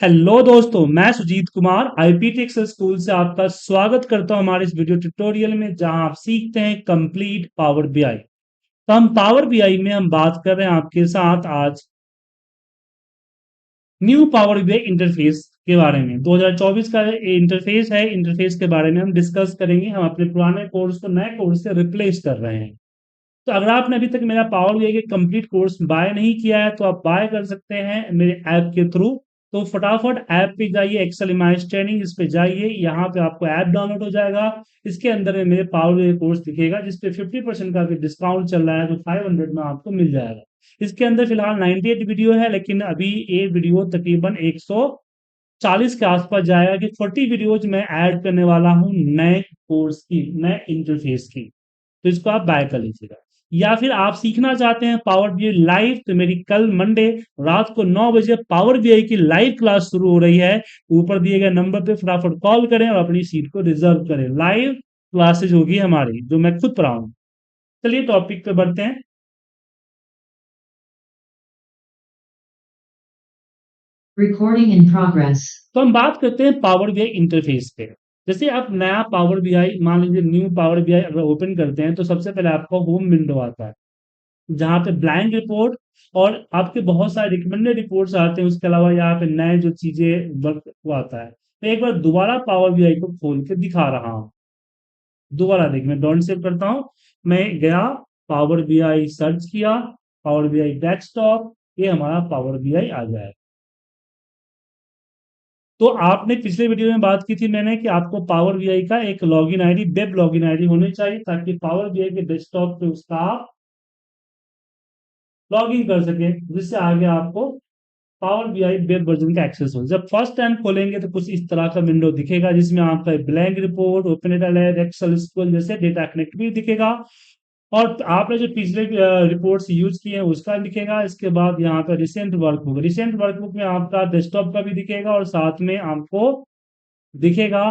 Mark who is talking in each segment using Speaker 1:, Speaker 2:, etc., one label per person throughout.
Speaker 1: Hello दोस्तों, मैं Sujit Kumar IPT Excel school से आपका स्वागत करता हूं हमारे इस वीडियो ट्यूटोरियल में, जहां आप सीखते हैं कंप्लीट पावर बीआई। तो हम पावर बीआई में हम बात कर रहे हैं आपके साथ आज न्यू पावर बीआई इंटरफेस के बारे में। 2024 का इंटरफेस है, इंटरफेस के बारे में हम डिस्कस करेंगे। हम अपने पुराने कोर्स को नए कोर्स से रिप्लेस कर रहे हैं। तो अगर आपने अभी तक मेरा पावर बीआई के कंप्लीट कोर्स बाय नहीं किया है तो आप बाय कर सकते हैं मेरे ऐप के थ्रू। तो फटाफट ऐप पे जाइए, एक्सेल इमेज ट्रेनिंग इस पे जाइए। यहाँ पे आपको ऐप डाउनलोड हो जाएगा। इसके अंदर में मेरे पावर बीआई कोर्स दिखेगा जिसपे 50% का भी डिस्काउंट चल रहा है, तो 500 में आपको मिल जाएगा। इसके अंदर फिलहाल 98 वीडियो है, लेकिन अभी ये वीडियो तकरीबन 140 के आसपास जाएगा कि 40 वीडियोज मैं ऐड करने वाला हूँ नए कोर्स की, नए इंटरफेस की। तो इसको आप बाय कर लीजिएगा। या फिर आप सीखना चाहते हैं पावर बीआई लाइव, तो मेरी कल मंडे रात को 9 बजे पावर बीआई की लाइव क्लास शुरू हो रही है। ऊपर दिए गए नंबर पे फटाफट कॉल करें और अपनी सीट को रिजर्व करें। लाइव क्लासेज होगी हमारी, जो मैं खुद पढ़ाऊंगा। चलिए टॉपिक पे बढ़ते हैं।
Speaker 2: Recording in progress.
Speaker 1: तो हम बात करते हैं पावर बीआई इंटरफेस पे। जैसे आप नया पावर बीआई, मान लीजिए न्यू पावर बीआई अगर ओपन करते हैं, तो सबसे पहले आपको होम विंडो आता है, जहाँ पे ब्लैंक रिपोर्ट और आपके बहुत सारे रिकमेंडेड रिपोर्ट्स आते हैं। उसके अलावा यहाँ पे नए जो चीजें वर्क वो आता है। तो एक बार दोबारा पावर बीआई को खोल के दिखा रहा हूँ। दोबारा देख, मैं डॉट सेव करता हूँ। मैं गया, पावर बीआई सर्च किया, पावर बीआई डेस्कटॉप, ये हमारा पावर बीआई आ जाए। तो आपने पिछले वीडियो में बात की थी मैंने कि आपको पावर बीआई का एक login ID, web login ID होनी चाहिए, ताकि पावर बीआई के डेस्कटॉप पे उसका आप लॉगिन कर सके, जिससे आगे आपको पावर बीआई वेब वर्जन का एक्सेस हो। जब फर्स्ट टाइम खोलेंगे तो कुछ इस तरह का विंडो दिखेगा, जिसमें आपका blank report, open data lab, Excel school जैसे डेटा कनेक्ट भी दिखेगा। और आपने जो पिछले रिपोर्ट्स यूज किए हैं उसका दिखेगा। इसके बाद यहाँ पे रिसेंट वर्कबुक, रिसेंट वर्कबुक में आपका डेस्कटॉप का भी दिखेगा और साथ में आपको दिखेगा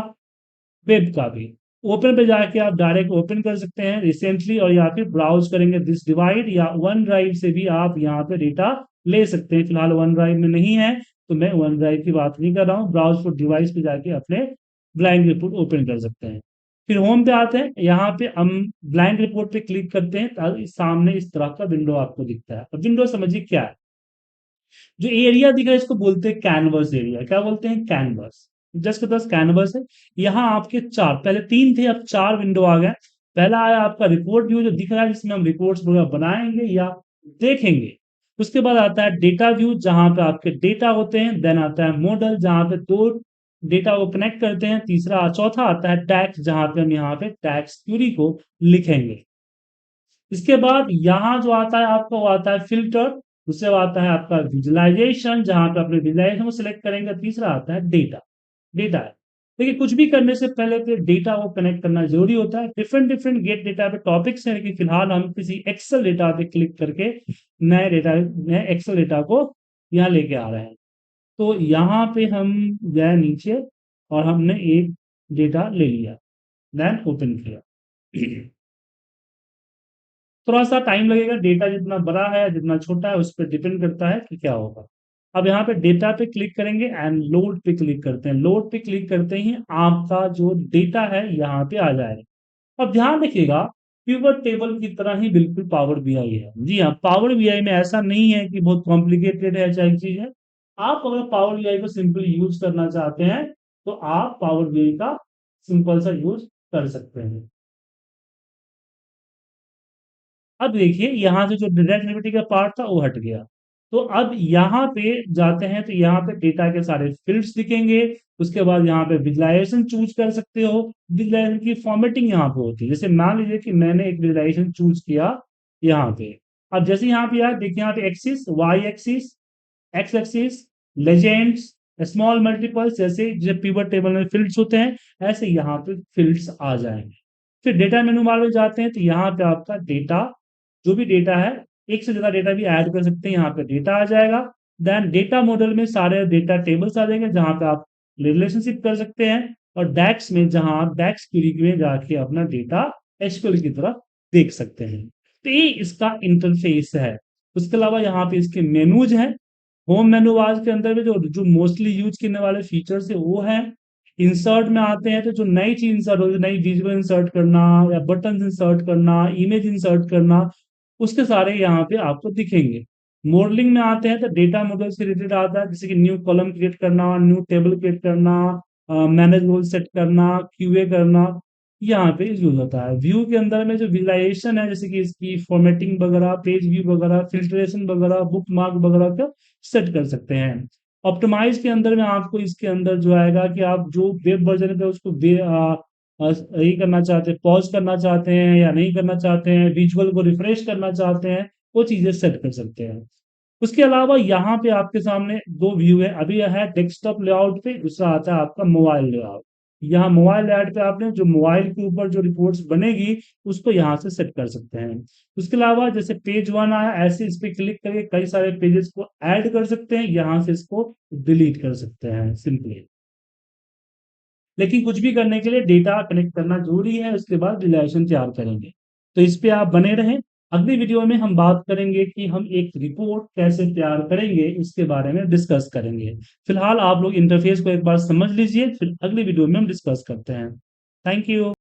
Speaker 1: वेब का भी। ओपन पे जाके आप डायरेक्ट ओपन कर सकते हैं रिसेंटली, और या फिर ब्राउज करेंगे दिस डिवाइड या वन ड्राइव से भी आप यहाँ पे डेटा ले सकते हैं। फिलहाल वन ड्राइव में नहीं है, तो मैं वन ड्राइव की बात नहीं कर रहा हूँ। ब्राउज फॉर डिवाइस पे जाके अपने ब्लैंक रिपोर्ट ओपन कर सकते हैं। फिर होम पे आते हैं, यहाँ पे हम ब्लैंक रिपोर्ट पे क्लिक करते हैं तो सामने इस तरह का विंडो आपको दिखता है। अब विंडो समझिए क्या है। जो एरिया दिख रहा है इसको बोलते हैं कैनवस एरिया। क्या बोलते हैं? कैनवस। जस्ट दस कैनवस है। यहाँ आपके चार, पहले तीन थे, अब चार विंडो आ गए। पहला आया आपका रिपोर्ट व्यू, जो दिख रहा है, जिसमें हम रिपोर्ट्स वगैरह बनाएंगे या देखेंगे। उसके बाद आता है डेटा व्यू, जहां पे आपके डेटा होते हैं। देन आता है मॉडल, जहां पे दो डेटा को कनेक्ट करते हैं। तीसरा चौथा आता है टैक्स, जहां पे हम यहाँ पे टैक्स क्यूरी को लिखेंगे। इसके बाद यहाँ जो आता है आपको, वो आता है फिल्टर। उससे आता है आपका विजुअलाइजेशन, जहां पे अपने विजुअलाइजेशन को सिलेक्ट करेंगे। तीसरा आता है डेटा। डेटा है। देखिए, कुछ भी करने से पहले तो डेटा को कनेक्ट करना जरूरी होता है। डिफरेंट डिफरेंट गेट डेटा पे टॉपिक्स हैं, लेकिन फिलहाल हम किसी एक्सेल डेटा पे क्लिक करके नए एक्सेल डेटा को यहाँ लेके आ रहे हैं। तो यहाँ पे हम गए नीचे और हमने एक डेटा ले लिया, देन ओपन किया। थोड़ा सा टाइम लगेगा, डेटा जितना बड़ा है जितना छोटा है उस पर डिपेंड करता है कि क्या होगा। अब यहाँ पे डेटा पे क्लिक करेंगे एंड लोड पे क्लिक करते हैं। लोड पे क्लिक करते ही आपका जो डेटा है यहाँ पे आ जाएगा। अब ध्यान रखिएगा, पिवट टेबल की तरह ही बिल्कुल पावर बीआई है। जी हाँ, पावर बीआई में ऐसा नहीं है कि बहुत कॉम्प्लिकेटेड है चाहे चीज है। आप अगर पावर बीआई को सिंपली यूज करना चाहते हैं तो आप पावर बीआई का सिंपल सा यूज कर सकते हैं। अब देखिए, यहाँ से जो डायरेक्ट डेबिट का पार्ट था वो हट गया। तो अब यहाँ पे जाते हैं तो यहाँ पे डेटा के सारे फील्ड्स दिखेंगे। उसके बाद यहाँ पे विजुअलाइजेशन चूज कर सकते हो। विजुअलाइजेशन की फॉर्मेटिंग यहाँ पे होती है। जैसे मान लीजिए कि मैंने एक विजुअलाइजेशन चूज किया यहाँ पे। अब जैसे यहाँ पे यार देखिए, यहाँ पे axis, Y axis, X axis, legends, small multiples, जैसे जैसे पिवट टेबल में फील्ड्स होते हैं, ऐसे यहाँ पे फील्ड्स आ जाएंगे। फिर डेटा मेनू बार में जाते हैं तो यहाँ पे आपका डेटा, जो भी डेटा है, एक से ज्यादा डेटा भी ऐड कर सकते हैं, यहाँ पे डेटा आ जाएगा। देन डेटा मॉडल में सारे डेटा टेबल्स आ जाएंगे, जहां पे आप रिलेशनशिप कर सकते हैं। और डैक्स में, जहां आप डैक्स क्वेरी में जाके अपना डेटा एसक्यूएल की तरह देख सकते हैं। तो ये इसका इंटरफेस है। उसके अलावा यहाँ पे इसके मेनूज हैं। होम मेनू बार के अंदर में जो मोस्टली यूज करने वाले फीचर्स है वो है। इंसर्ट में आते हैं तो जो नई चीज इंसर्ट हो, नई विजुअल इंसर्ट करना या बटन इंसर्ट करना, इमेज इंसर्ट करना, उसके सारे यहाँ पे आपको दिखेंगे। मॉडलिंग में आते हैं तो डेटा मॉडल से रिलेटेड आता है, जैसे कि न्यू कॉलम क्रिएट करना, न्यू टेबल क्रिएट करना, मैनेज रोल सेट करना, क्यूए करना, यहाँ पे यूज होता है। व्यू के अंदर में जो विजुअलाइजेशन है, जैसे कि इसकी फॉर्मेटिंग वगैरह, पेज व्यू वगैरह, फिल्ट्रेशन वगैरह, बुक मार्क वगैरह का सेट कर सकते हैं। ऑप्टिमाइज के अंदर में आपको इसके अंदर जो आएगा कि आप जो वेब वर्जन पे उसको ये करना चाहते हैं, पॉज करना चाहते हैं या नहीं करना चाहते हैं, विजुअल को रिफ्रेश करना चाहते हैं, वो चीजें सेट कर सकते हैं। उसके अलावा यहाँ पे आपके सामने दो व्यू है, अभी यह है डेस्कटॉप लेआउट पे, दूसरा आता है आपका मोबाइल लेआउट। यहाँ मोबाइल लेआउट पे आपने जो मोबाइल के ऊपर जो रिपोर्ट्स बनेगी उसको यहाँ से सेट कर सकते हैं। उसके अलावा जैसे पेज वन आया, ऐसे इस पे क्लिक करके कई सारे पेजेस को ऐड कर सकते हैं, यहाँ से इसको डिलीट कर सकते हैं सिंपली। लेकिन कुछ भी करने के लिए डेटा कनेक्ट करना जरूरी है, उसके बाद रिलेशन तैयार करेंगे। तो इस पे आप बने रहें। अगली वीडियो में हम बात करेंगे कि हम एक रिपोर्ट कैसे तैयार करेंगे, इसके बारे में डिस्कस करेंगे। फिलहाल आप लोग इंटरफेस को एक बार समझ लीजिए, फिर अगली वीडियो में हम डिस्कस करते हैं। Thank you.